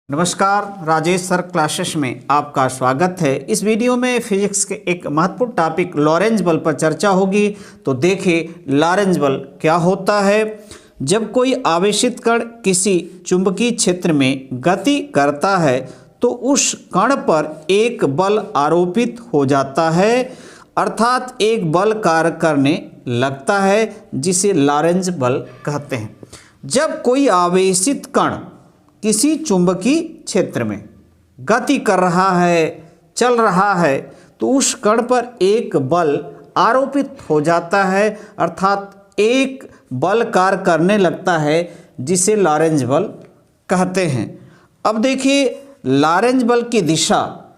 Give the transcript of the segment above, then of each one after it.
नमस्कार, Rajesh sir classes में आपका स्वागत है। इस वीडियो में फिजिक्स के एक महत्वपूर्ण टॉपिक लॉरेंज बल पर चर्चा होगी। तो देखिए लॉरेंज बल क्या होता है। जब कोई आवेशित कण किसी चुंबकीय क्षेत्र में गति करता है तो उस कण पर एक बल आरोपित हो जाता है, अर्थात एक बल कार्य करने लगता है, जिसे लॉरेंज बल कहते हैं। जब कोई आवेशित कण किसी चुंबकीय क्षेत्र में गति कर रहा है, चल रहा है, तो उस कण पर एक बल आरोपित हो जाता है, अर्थात एक बल कार्य करने लगता है, जिसे लॉरेंज बल कहते हैं। अब देखिए लॉरेंज बल की दिशा,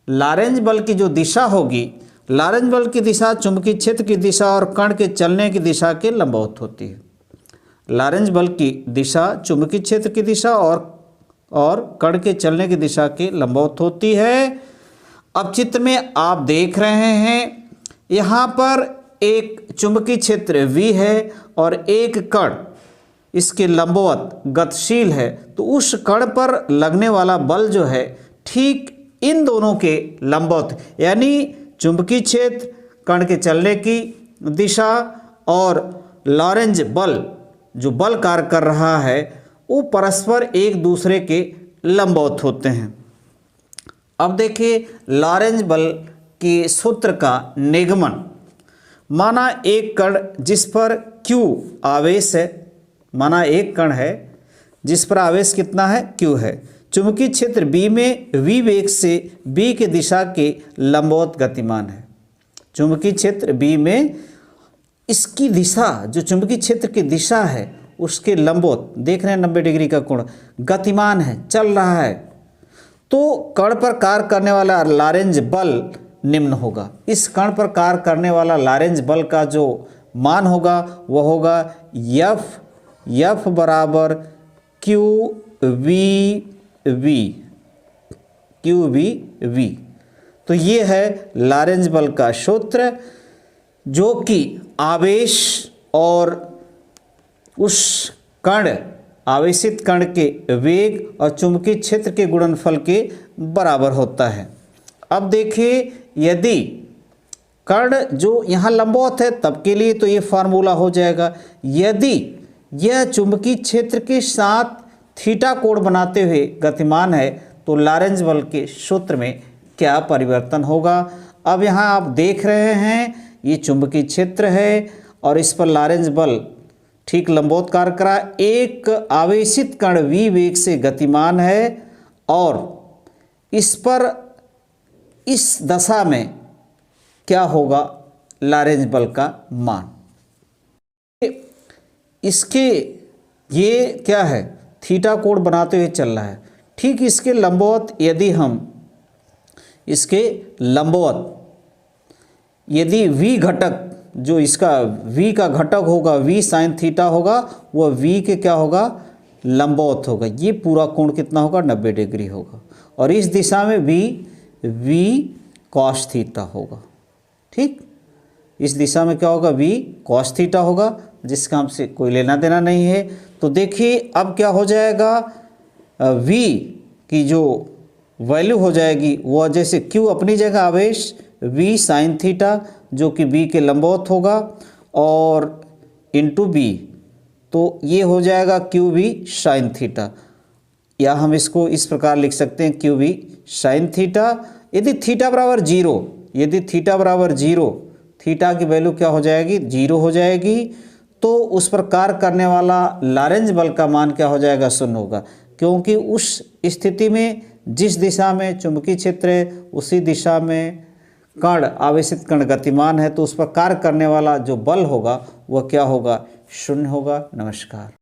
लॉरेंज बल की जो दिशा होगी, लॉरेंज बल की दिशा चुंबकीय क्षेत्र की दिशा और कण के चलने की दिशा के लंबवत होती है। लॉरेंज बल की दिशा चुंबकीय क्षेत्र की दिशा और कण के चलने की दिशा के लंबवत होती है। अब चित्र में आप देख रहे हैं, यहाँ पर एक चुंबकीय क्षेत्र V है और एक कण इसके लंबवत गतिशील है, तो उस कण पर लगने वाला बल जो है ठीक इन दोनों के लंबवत, यानी चुंबकीय क्षेत्र, कण के चलने की दिशा और लॉरेंज बल जो बल कार्य कर रहा है वो परस्पर एक दूसरे के लंबवत होते हैं। अब देखिए लॉरेंज बल के सूत्र का निगमन। माना एक कण जिस पर Q आवेश है, माना एक कण है जिस पर आवेश कितना है, Q है। चुंबकीय क्षेत्र B में V वेग से B की दिशा के लंबवत गतिमान है। चुंबकीय क्षेत्र B में इसकी दिशा, जो चुंबकीय क्षेत्र की दिशा है उसके लंबवत, देख रहे हैं 90 डिग्री का कोण, गतिमान है, चल रहा है, तो कण पर कार्य करने वाला लॉरेंज बल निम्न होगा। इस कण पर कार्य करने वाला लॉरेंज बल का जो मान होगा वह होगा F बराबर QVV। तो ये है लॉरेंज बल का सूत्र, जो कि आवेश और उस कण, आवेशित कण के वेग और चुंबकीय क्षेत्र के गुणनफल के बराबर होता है। अब देखिए यदि कण जो यहाँ लंबवत है तब के लिए तो ये फार्मूला हो जाएगा। यदि यह चुंबकीय क्षेत्र के साथ थीटा कोण बनाते हुए गतिमान है तो लॉरेंज बल के सूत्र में क्या परिवर्तन होगा। अब यहाँ आप देख रहे हैं ये चुंबकीय क्षेत्र है और इस पर लॉरेंज बल ठीक लंबवत कार्य करा। एक आवेशित कण V वेग से गतिमान है और इस पर इस दशा में क्या होगा लॉरेंज बल का मान। इसके ये क्या है, थीटा कोण बनाते हुए चल रहा है। ठीक इसके लंबवत, यदि हम इसके लंबवत यदि V घटक, जो इसका V का घटक होगा, V साइन थीटा होगा, वह V के क्या होगा, लंबवत होगा। ये पूरा कोण कितना होगा, 90 डिग्री होगा। और इस दिशा में V कॉस थीटा होगा। ठीक, इस दिशा में क्या होगा, V कॉस थीटा होगा, जिसका हमसे कोई लेना देना नहीं है। तो देखिए अब क्या हो जाएगा, V की जो वैल्यू हो जाएगी वह, जैसे Q अपनी जगह आवेश, V साइन थीटा जो कि V के लंबवत होगा और इंटू B, तो ये हो जाएगा QV साइन थीटा, या हम इसको इस प्रकार लिख सकते हैं QV साइन थीटा। यदि थीटा बराबर 0, यदि थीटा बराबर 0, थीटा की वैल्यू क्या हो जाएगी, 0 हो जाएगी, तो उस पर कार्य करने वाला लॉरेंज बल का मान क्या हो जाएगा, 0 होगा। क्योंकि उस स्थिति में जिस दिशा में चुंबकीय क्षेत्र है उसी दिशा में कण, आवेशित कण गतिमान है, तो उस पर कार्य करने वाला जो बल होगा वह क्या होगा, 0 होगा। नमस्कार।